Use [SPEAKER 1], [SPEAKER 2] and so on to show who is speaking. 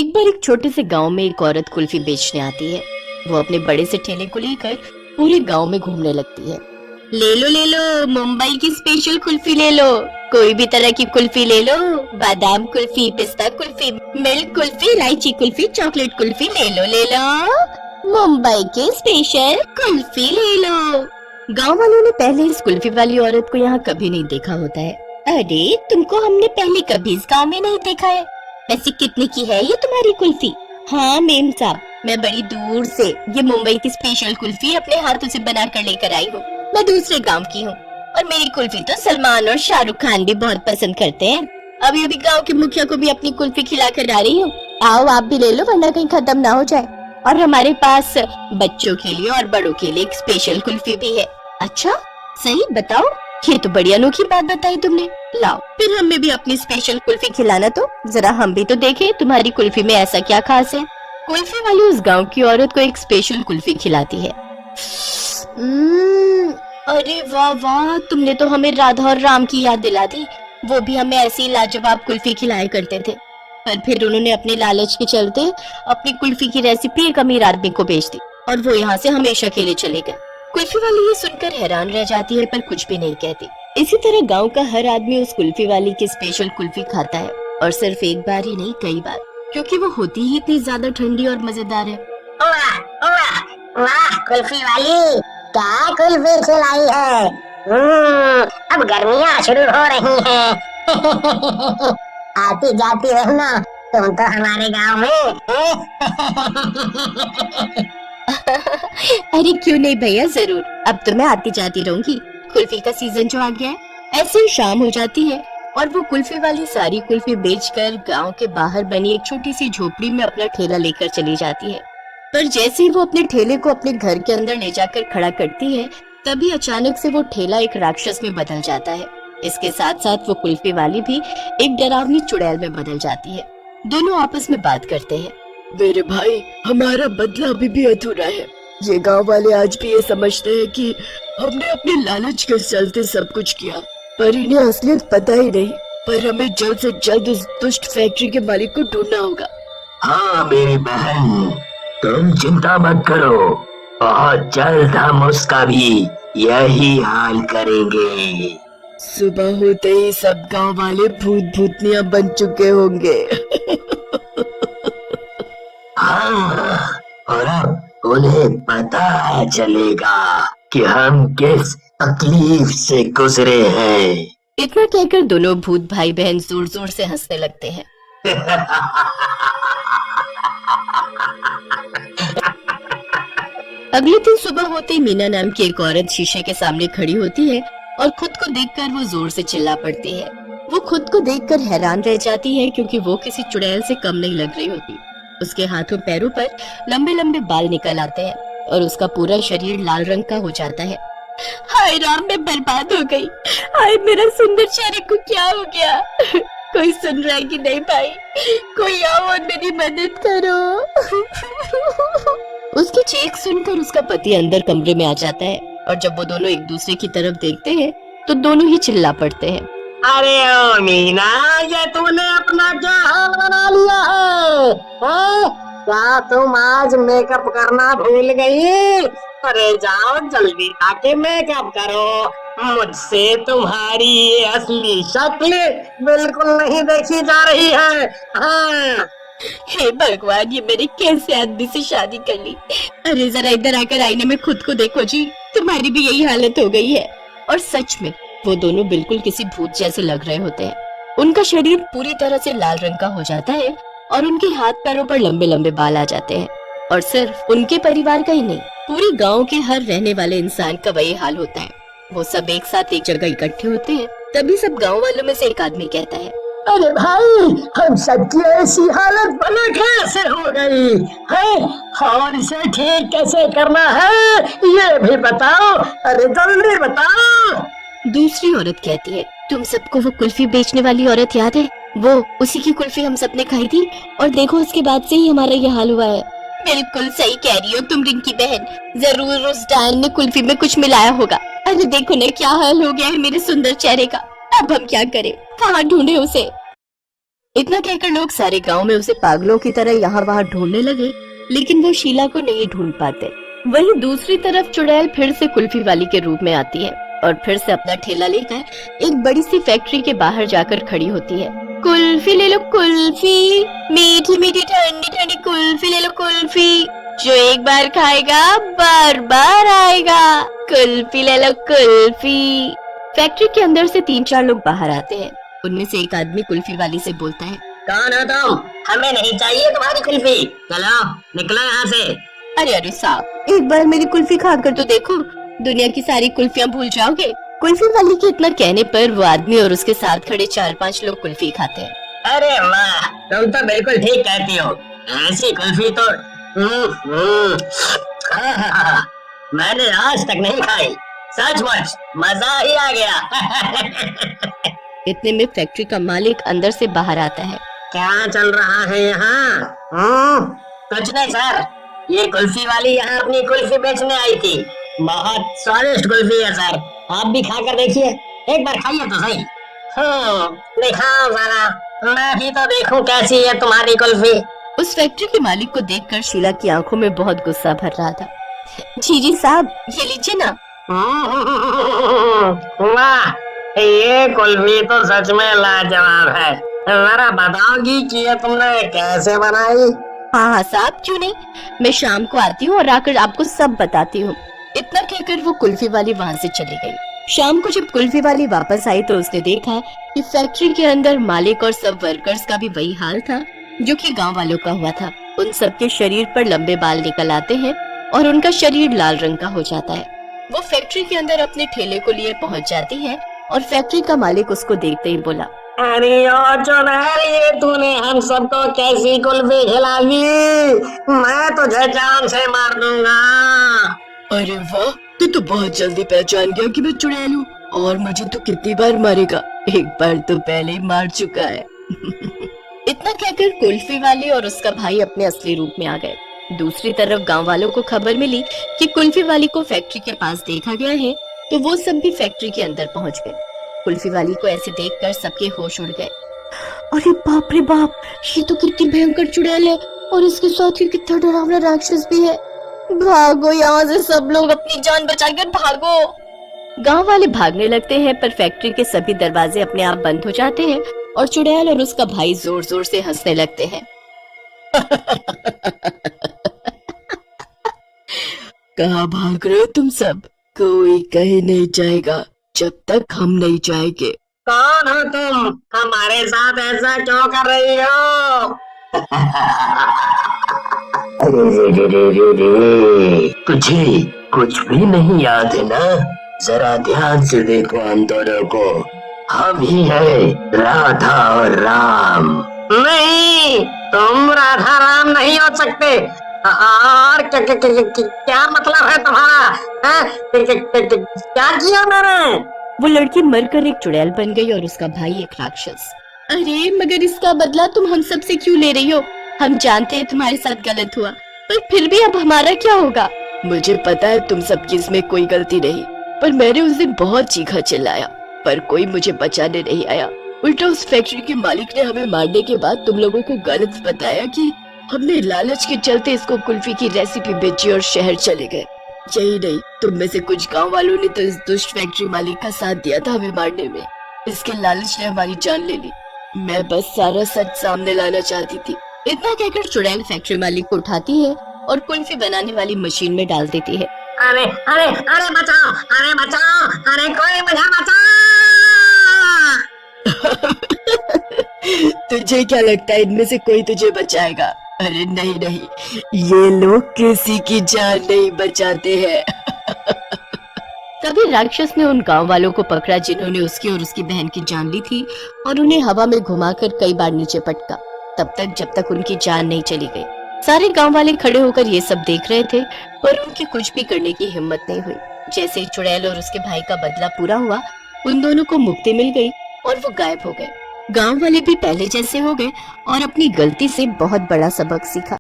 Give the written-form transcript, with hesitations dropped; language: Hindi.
[SPEAKER 1] एक बार एक छोटे से गांव में एक औरत कुल्फी बेचने आती है। वो अपने बड़े से ठेले को लेकर पूरे गांव में घूमने लगती है। ले लो मुंबई की स्पेशल कुल्फी ले लो, कोई भी तरह की कुल्फी ले लो, बादाम कुल्फी, पिस्ता कुल्फी, मिल्क कुल्फी, इलायची कुल्फी, चॉकलेट कुल्फी, ले लो मुंबई की स्पेशल कुल्फी ले लो। गांव वालों ने पहले इस कुल्फी वाली औरत को यहाँ कभी नहीं देखा होता है। अरे तुमको हमने पहले कभी इस गांव में नहीं देखा है, वैसे कितने की है ये तुम्हारी कुल्फी? हाँ मेम साहब, मैं बड़ी दूर से ये मुंबई की स्पेशल कुल्फी अपने हाथों से बना कर लेकर आई हूँ। मैं दूसरे गांव की हूँ और मेरी कुल्फी तो सलमान और शाहरुख खान भी बहुत पसंद करते हैं। अभी अभी गांव के मुखिया को भी अपनी कुल्फी खिला कर आ रही हूँ। आओ आप भी ले लो, वरना कहीं खत्म ना हो जाए। और हमारे पास बच्चों के लिए और बड़ों के लिए एक स्पेशल कुल्फी भी है। अच्छा सही, बताओ, ये तो बड़ी अनोखी बात बताई तुमने। लाओ फिर हमें भी अपनी स्पेशल कुल्फी खिलाना, तो जरा हम भी तो देखें तुम्हारी कुल्फी में ऐसा क्या खास है। कुल्फी वाली उस गांव की औरत को एक स्पेशल कुल्फी खिलाती है। अरे वाह वाह, तुमने तो हमें राधा और राम की याद दिला दी। वो भी हमें ऐसी लाजवाब कुल्फी खिलाया करते थे, पर फिर उन्होंने अपने लालच के चलते अपनी कुल्फी की रेसिपी एक अमीर आदमी को बेच दी और वो यहाँ से हमेशा के लिए चले गए। कुल्फी वाली ये सुनकर हैरान रह जाती है, पर कुछ भी नहीं कहती। इसी तरह गांव का हर आदमी उस कुल्फी वाली की स्पेशल कुल्फी खाता है, और सिर्फ एक बार ही नहीं, कई बार, क्योंकि वो होती ही इतनी ज्यादा ठंडी और मजेदार है।
[SPEAKER 2] वाह वाह वाह, कुल्फी वाली क्या कुल्फी खिलाई है। अब गर्मियाँ शुरू हो रही हैं। आती जाती रहना तुम तो हमारे गांव में।
[SPEAKER 1] अरे क्यों नहीं भैया, जरूर, अब तो मैं आती जाती रहूंगी। कुल्फी का सीजन जो आ गया है। ऐसे ही शाम हो जाती है और वो कुल्फी वाली सारी कुल्फी बेचकर गांव के बाहर बनी एक छोटी सी झोपड़ी में अपना ठेला लेकर चली जाती है। पर जैसे ही वो अपने ठेले को अपने घर के अंदर ले जाकर खड़ा करती है, तभी अचानक से वो ठेला एक राक्षस में बदल जाता है। इसके साथ साथ वो कुल्फी वाली भी एक डरावनी चुड़ैल में बदल जाती है। दोनों आपस में बात करते हैं।
[SPEAKER 3] मेरे भाई, हमारा बदला अभी भी अधूरा है। ये गांव वाले आज भी ये समझते हैं कि हमने अपने लालच के चलते सब कुछ किया, पर इन्हें असलियत पता ही नहीं। पर हमें जल्द से जल्द उस दुष्ट फैक्ट्री के मालिक को ढूंढना होगा।
[SPEAKER 4] हाँ मेरी बहन, तुम चिंता मत करो, बहुत जल्द हम उसका भी यही हाल करेंगे।
[SPEAKER 3] सुबह होते ही सब गांव वाले भूत भूतनिया बन चुके होंगे।
[SPEAKER 4] हाँ, और अब उन्हें पता चलेगा कि हम किस तकलीफ से गुजरे हैं।
[SPEAKER 1] इतना कहकर दोनों भूत भाई बहन जोर जोर से हंसने लगते हैं। अगले दिन सुबह होते ही मीना नाम की एक औरत शीशे के सामने खड़ी होती है और खुद को देखकर वो जोर से चिल्ला पड़ती है। वो खुद को देखकर हैरान रह जाती है, क्योंकि वो किसी चुड़ैल से कम नहीं लग रही होती। उसके हाथों पैरों पर लंबे लंबे बाल निकल आते हैं और उसका पूरा शरीर लाल रंग का हो जाता है। हाय राम, मैं बर्बाद हो गई। हाय मेरा सुंदर चेहरे को क्या हो गया? कोई सुन रहा है कि नहीं भाई? कोई आओ और मेरी मदद करो। उसकी चीख सुनकर उसका पति अंदर कमरे में आ जाता है, और जब वो दोनों एक दूसरे की तरफ देखते हैं तो दोनों ही चिल्ला पड़ते हैं।
[SPEAKER 2] अरे ओ मीना, ये तूने अपना क्या हाल बना लिया है? क्या तुम आज मेकअप करना भूल गई? अरे जाओ जल्दी आके मेकअप करो। मुझसे तुम्हारी ये असली शक्ल बिल्कुल नहीं देखी जा रही है। हाँ।
[SPEAKER 1] हे भगवान, ये मेरे कैसे आदमी से शादी कर ली। अरे जरा इधर आकर आईने में खुद को देखो जी, तुम्हारी भी यही हालत हो गई है। और सच में वो दोनों बिल्कुल किसी भूत जैसे लग रहे होते हैं। उनका शरीर पूरी तरह से लाल रंग का हो जाता है और उनके हाथ पैरों पर लंबे लंबे बाल आ जाते हैं। और सिर्फ उनके परिवार का ही नहीं, पूरे गांव के हर रहने वाले इंसान का वही हाल होता है। वो सब एक साथ एक जगह इकट्ठे होते हैं। तभी सब गांव वालों में से एक आदमी कहता है,
[SPEAKER 2] अरे भाई, हम सबकी ऐसी हालत बना कैसे हो गई है? और इसे ठीक कैसे करना है ये भी बताओ। अरे जल्दी बताओ।
[SPEAKER 1] दूसरी औरत कहती है, तुम सबको वो कुल्फी बेचने वाली औरत याद है? वो उसी की कुल्फी हम सबने खाई थी और देखो उसके बाद से ही हमारा ये हाल हुआ है। बिल्कुल सही कह रही हो तुम रिंकी बहन, जरूर उस डायन ने कुल्फी में कुछ मिलाया होगा। अरे देखो ना क्या हाल हो गया है मेरे सुंदर चेहरे का। अब हम क्या करें, कहाँ ढूंढे उसे? इतना कहकर लोग सारे गांव में उसे पागलों की तरह यहाँ वहाँ ढूंढने लगे, लेकिन वो शीला को नहीं ढूंढ पाते। वहीं दूसरी तरफ चुड़ैल फिर से कुल्फी वाली के रूप में आती है और फिर से अपना ठेला लेकर एक बड़ी सी फैक्ट्री के बाहर जाकर खड़ी होती है। कुल्फी ले लो कुल्फी, मीठी मीठी ठंडी ठंडी कुल्फी ले लो कुल्फी, जो एक बार खाएगा बार बार आएगा, कुल्फी ले लो कुल्फी। फैक्ट्री के अंदर से 3-4 लोग बाहर आते हैं। उनमें से एक आदमी कुल्फी वाली से बोलता है,
[SPEAKER 2] कौन हो तुम? हमें नहीं चाहिए तुम्हारी कुल्फी, चलो निकलो यहाँ से।
[SPEAKER 1] अरे अरे साहब, एक बार मेरी कुल्फी खाकर तो देखो, दुनिया की सारी कुल्फियाँ भूल जाओगे। कुल्फी वाली के इतना कहने पर वो आदमी और उसके साथ खड़े 4-5 लोग कुल्फी खाते हैं।
[SPEAKER 2] अरे वाह, तुम तो बिल्कुल ठीक कहती हो। ऐसी कुल्फी तो मैंने आज तक नहीं खाई, सचमुच मजा ही आ गया।
[SPEAKER 1] इतने में फैक्ट्री का मालिक अंदर से बाहर आता है।
[SPEAKER 2] क्या चल रहा है यहाँ? कुछ नहीं सर, ये कुल्फी वाली यहाँ अपनी कुल्फी बेचने आई थी। बहुत स्वादिष्ट कुल्फी है सर, आप भी खाकर देखिए, एक बार खाइए तो सही। दिखाओ जरा, मैं भी तो देखूं कैसी है तुम्हारी कुल्फी।
[SPEAKER 1] उस फैक्ट्री के मालिक को देखकर शीला की आंखों में बहुत गुस्सा भर रहा था। जी साहब, ये लीजिए ना।
[SPEAKER 2] वाह, ये कुल्फी तो सच में लाजवाब है। जरा बताओगी कि ये तुमने कैसे बनाई?
[SPEAKER 1] हाँ साहब, क्यों नहीं, मैं शाम को आती हूँ और आकर आपको सब बताती हूँ। इतना कहकर वो कुल्फी वाली वहाँ से चली गई। शाम को जब कुल्फी वाली वापस आई तो उसने देखा कि फैक्ट्री के अंदर मालिक और सब वर्कर्स का भी वही हाल था जो कि गांव वालों का हुआ था। उन सबके शरीर पर लंबे बाल निकल आते हैं और उनका शरीर लाल रंग का हो जाता है। वो फैक्ट्री के अंदर अपने ठेले को लिए पहुंच जाती है और फैक्ट्री का मालिक उसको देखते ही बोला,
[SPEAKER 2] अरे ओ चुड़ैल, ये तूने हम सबको कैसी कुल्फी खिला दी? मैं तुझे जान से मार दूंगा।
[SPEAKER 3] अरे वाह, तू तो बहुत जल्दी पहचान गया कि मैं चुड़ैल हूँ, और मुझे तो कितनी बार मारेगा? एक बार तो पहले ही मार चुका है।
[SPEAKER 1] इतना कहकर कुल्फी वाली और उसका भाई अपने असली रूप में आ गए। दूसरी तरफ गांव वालों को खबर मिली कि कुल्फी वाली को फैक्ट्री के पास देखा गया है, तो वो सब भी फैक्ट्री के अंदर पहुंच गए। कुल्फी वाली को ऐसे देखकर सबके होश उड़ गए। अरे बाप रे बाप, ये तो कितनी भयंकर चुड़ैल है और इसके साथ ही कितना डरावना राक्षस भी है। भागो यहाँ से सब लोग, अपनी जान बचाकर भागो। गांव वाले भागने लगते हैं पर फैक्ट्री के सभी दरवाजे अपने आप बंद हो जाते हैं और चुड़ैल और उसका भाई जोर जोर से हंसने लगते हैं।
[SPEAKER 3] कहाँ भाग रहे हो तुम सब? कोई कहीं नहीं जाएगा जब तक हम नहीं जाएंगे।
[SPEAKER 2] कौन हो तुम? हमारे साथ ऐसा क्यों कर रही हो?
[SPEAKER 4] अरे तुझे कुछ भी नहीं याद है ना? जरा ध्यान से देखो हम दोनों को, हम ही है राधा और राम।
[SPEAKER 2] नहीं, तुम राधा राम नहीं हो सकते। और क्या मतलब है तुम्हारा? क्या किया मैंने?
[SPEAKER 1] वो लड़की मरकर एक चुड़ैल बन गई और उसका भाई एक राक्षस। अरे मगर इसका बदला तुम हम सब से क्यों ले रही हो? हम जानते हैं तुम्हारे साथ गलत हुआ, पर फिर भी अब हमारा क्या होगा?
[SPEAKER 3] मुझे पता है तुम सबकी इसमें कोई गलती नहीं, पर मैंने उस दिन बहुत चीखा चिल्लाया पर कोई मुझे बचाने नहीं आया। उल्टा उस फैक्ट्री के मालिक ने हमें मारने के बाद तुम लोगों को गलत बताया कि हमने लालच के चलते इसको कुल्फी की रेसिपी बेची और शहर चले गए। यही नहीं, तुम में से कुछ गांव वालों ने तो इस दुष्ट फैक्ट्री मालिक का साथ दिया था हमें मारने में। इसके लालच ने हमारी जान ले ली। मैं बस सारा सच सामने लाना चाहती थी।
[SPEAKER 1] इतना कहकर चुड़ैल फैक्ट्री मालिक को उठाती है और कुल्फी बनाने वाली मशीन में डाल देती है।
[SPEAKER 2] अरे अरे अरे बचाओ, अरे बचाओ, अरे कोई मुझे बचाओ।
[SPEAKER 3] तुझे क्या लगता है इनमें से कोई तुझे बचाएगा? अरे नहीं नहीं, ये लोग किसी की जान नहीं बचाते हैं।
[SPEAKER 1] तभी राक्षस ने उन गांव वालों को पकड़ा जिन्होंने उसकी और उसकी बहन की जान ली थी और उन्हें हवा में घुमाकर कई बार नीचे पटका, तब तक जब तक उनकी जान नहीं चली गई। सारे गांव वाले खड़े होकर ये सब देख रहे थे पर उनकी कुछ भी करने की हिम्मत नहीं हुई। जैसे ही चुड़ैल और उसके भाई का बदला पूरा हुआ, उन दोनों को मुक्ति मिल गई और वो गायब हो गए। गांव वाले भी पहले जैसे हो गए और अपनी गलती से बहुत बड़ा सबक सीखा।